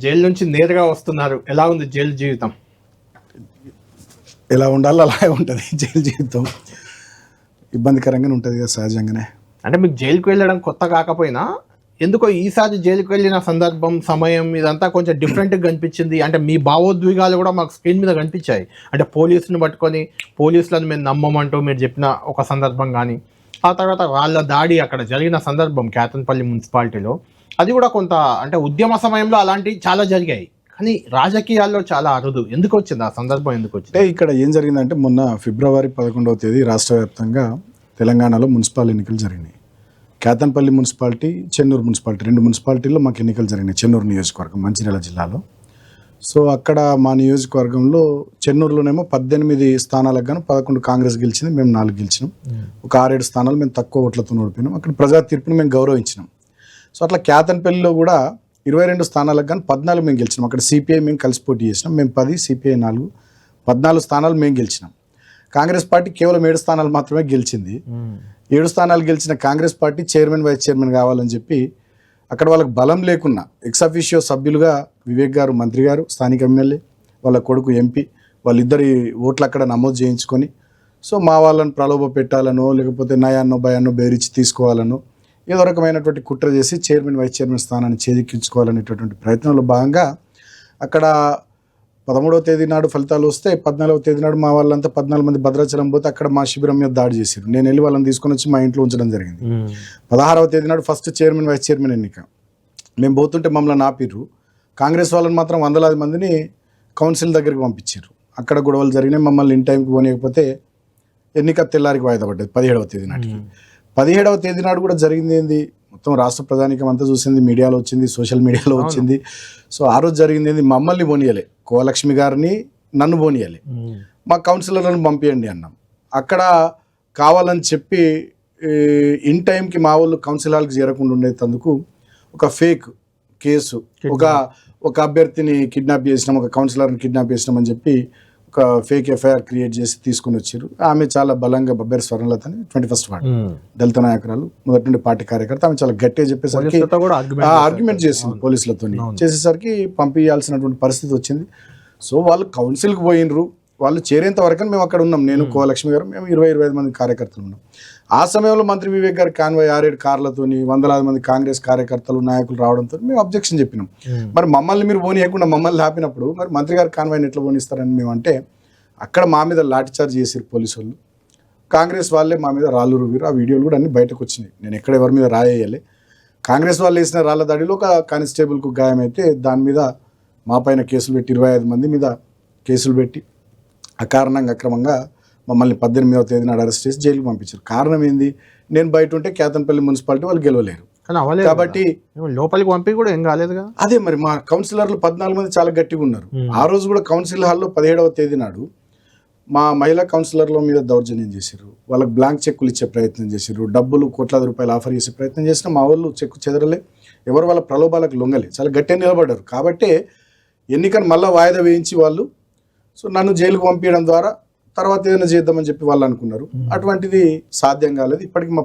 Jail నుంచి నేరుగా వస్తున్నారు. ఎలా ఉంది జైలు జీవితం? ఎలా ఉండాలో అలాగే ఉంటుంది జైలు జీవితం. ఇబ్బందికరంగానే ఉంటుంది కదా సహజంగానే. అంటే మీకు జైలుకి వెళ్ళడం కొత్త కాకపోయినా ఎందుకో ఈసారి జైలుకి వెళ్ళిన సందర్భం, సమయం ఇదంతా కొంచెం డిఫరెంట్గా కనిపించింది. అంటే మీ భావోద్వేగాలు కూడా మాకు స్క్రీన్ మీద కనిపించాయి. అంటే పోలీసుని పట్టుకొని పోలీసులను మేము నమ్మమంటూ మీరు చెప్పిన ఒక సందర్భం కానీ, ఆ తర్వాత వాళ్ళ దాడి అక్కడ జరిగిన సందర్భం కేతన్పల్లి మున్సిపాలిటీలో, అది కూడా కొంత అంటే ఉద్యమ సమయంలో అలాంటివి చాలా జరిగాయి. కానీ రాజకీయాల్లో చాలా అరుదు. ఎందుకు వచ్చింది ఆ సందర్భం? ఎందుకు వచ్చింది? అంటే ఇక్కడ ఏం జరిగిందంటే మొన్న ఫిబ్రవరి 11వ తేదీ రాష్ట్ర వ్యాప్తంగా తెలంగాణలో మున్సిపల్ ఎన్నికలు జరిగినాయి. కేతన్పల్లి మున్సిపాలిటీ, చెన్నూరు మున్సిపాలిటీ, 2 మున్సిపాలిటీల్లో మాకు ఎన్నికలు జరిగినాయి. చెన్నూరు నియోజకవర్గం మంచిర్యాల జిల్లాలో. సో అక్కడ మా నియోజకవర్గంలో చెన్నూరులోనేమో 18 స్థానాలకు గాను 11 కాంగ్రెస్ గెలిచింది, మేము 4 గెలిచినాం. ఒక 6-7 స్థానాలు మేము తక్కువ ఓట్లతో ఓడిపోయినాం. అక్కడ ప్రజా తీర్పుని మేము గౌరవించినాం. సో అట్లా కేతన్పల్లిలో కూడా 22 స్థానాలకు కానీ 14 మేము గెలిచినాం. అక్కడ సిపిఐ మేము కలిసి పోటీ చేసినాం. మేము 10, సిపిఐ 4, 14 స్థానాలు మేము గెలిచినాం. కాంగ్రెస్ పార్టీ కేవలం 7 స్థానాలు మాత్రమే గెలిచింది. 7 స్థానాలు గెలిచిన Congress party chairman, vice chairman కావాలని చెప్పి అక్కడ వాళ్ళకి బలం లేకున్నా ఎక్స్-అఫీషియో సభ్యులుగా వివేక్ గారు, మంత్రి గారు, స్థానిక ఎమ్మెల్యే, వాళ్ళ కొడుకు ఎంపీ, వాళ్ళిద్దరి ఓట్లు అక్కడ నమోదు చేయించుకొని, సో మా వాళ్ళని ప్రలోభ పెట్టాలనో లేకపోతే నయాన్నో భయాన్నో బెదిరించి తీసుకోవాలనో ఏదో రకమైనటువంటి కుట్ర చేసి చైర్మన్, వైస్ చైర్మన్ స్థానాన్ని చేజిక్కించుకోవాలనేటటువంటి ప్రయత్నంలో భాగంగా అక్కడ 13వ తేదీ నాడు ఫలితాలు వస్తే 14వ తేదీ నాడు మా వాళ్ళంతా 14 మంది భద్రాచలం పోతే అక్కడ మా శిబిరం మీద దాడి చేశారు. నేను వెళ్ళి వాళ్ళని తీసుకొని వచ్చి మా ఇంట్లో ఉంచడం జరిగింది. 16వ తేదీ నాడు ఫస్ట్ చైర్మన్, వైస్ చైర్మన్ ఎన్నిక. మేము పోతుంటే మమ్మల్ని ఆపిర్రు. కాంగ్రెస్ వాళ్ళని మాత్రం వందలాది మందిని కౌన్సిల్ దగ్గరికి పంపించారు. అక్కడ గొడవలు జరిగినాయి. మమ్మల్ని ఇన్ టైంకి పోనీయకపోతే ఎన్నిక తెల్లారికి వాయిదా పడ్డది 17వ తేదీ నాటికి. 17వ తేదీ నాడు కూడా జరిగింది ఏంది, మొత్తం రాష్ట్ర ప్రజానికం అంతా చూసింది, మీడియాలో వచ్చింది, సోషల్ మీడియాలో వచ్చింది. సో ఆ రోజు జరిగింది ఏంది, మమ్మల్ని పోనీయలే, కోలక్ష్మి గారిని నన్ను పోనీయాలి, మా కౌన్సిలర్లను పంపించండి అన్నాం. అక్కడ కావాలని చెప్పి ఇన్ టైంకి మా వాళ్ళు కౌన్సిల్ హాల్కి చేరకుండా ఉండేందుకు ఒక ఫేక్ కేసు, ఒక అభ్యర్థిని కిడ్నాప్ చేసినాం, ఒక కౌన్సిలర్ని కిడ్నాప్ చేసినాం అని చెప్పి ఒక ఫేక్ ఎఫ్ఐఆర్ క్రియేట్ చేసి తీసుకుని వచ్చారు. ఆమె చాలా బలంగా బబ్బేరు స్వర్ణలత అని 21st వార్డు దళిత నాయకురాలు, మొదటి నుండి పార్టీ కార్యకర్త. ఆమె చాలా గట్టిగా చెప్పేసరికి ఆర్గ్యుమెంట్ చేసింది పోలీసులతో. చేసేసరికి పంపించాల్సినటువంటి పరిస్థితి వచ్చింది. సో వాళ్ళు కౌన్సిల్కి పోయినరు. వాళ్ళు చేరేంత వరకు మేము అక్కడ ఉన్నాం. నేను, కోలక్ష్మి గారు, మేము 20-25 మంది కార్యకర్తలు ఉన్నాం. ఆ సమయంలో మంత్రి వివేక్ గారి కాన్వాయ్ 6-7 కార్లతోని వందలాది మంది కాంగ్రెస్ కార్యకర్తలు, నాయకులు రావడంతో మేము అబ్జెక్షన్ చెప్పినాం. మరి మమ్మల్ని మీరు పోనీయకుండా మమ్మల్ని ఆపినప్పుడు మరి మంత్రి గారి కాన్వాయ్ని ఎట్లా పోనిస్తారని మేము అంటే అక్కడ మా మీద లాఠీచార్జ్ చేసారు పోలీసు వాళ్ళు. కాంగ్రెస్ వాళ్ళే మా మీద రాళ్ళు రువ్వారు. ఆ వీడియోలు కూడా అన్ని బయటకు వచ్చినాయి. నేను ఎక్కడ ఎవరి మీద రాయేయాలి. కాంగ్రెస్ వాళ్ళు వేసిన రాళ్ళ దాడిలో ఒక కానిస్టేబుల్కు గాయమైతే దాని మీద మా పైన కేసులు పెట్టి 25 మంది మీద కేసులు పెట్టి అకారణంగా అక్రమంగా మమ్మల్ని 18వ తేదీ నాడు అరెస్ట్ చేసి జైలుకి పంపించారు. కారణం ఏంది, నేను బయట ఉంటే కేతన్పల్లి మున్సిపాలిటీ వాళ్ళు గెలవలేరు కాబట్టి లోపలికి పంపి కూడా ఏం కాలేదుగా. అదే మరి మా కౌన్సిలర్లు 14 మంది చాలా గట్టిగా ఉన్నారు. ఆ రోజు కూడా కౌన్సిల్ హాల్లో 17వ తేదీ నాడు మా మహిళా కౌన్సిలర్ల మీద దౌర్జన్యం చేశారు. వాళ్ళకి బ్లాంక్ చెక్కులు ఇచ్చే ప్రయత్నం చేశారు. డబ్బులు కోట్లాది రూపాయలు ఆఫర్ చేసే ప్రయత్నం చేసినా మా వాళ్ళు చెక్కు చెదరలే, ఎవరు వాళ్ళ ప్రలోభాలకు లొంగలే, చాలా గట్టిగా నిలబడ్డారు. కాబట్టి ఎన్నికను మళ్ళీ వాయిదా వేయించి వాళ్ళు సో నన్ను జైలుకు పంపించడం ద్వారా తర్వాత ఏదైనా చేద్దామని చెప్పి వాళ్ళు అనుకున్నారు. అటువంటిది సాధ్యం కాలేదు. ఇప్పటికి మా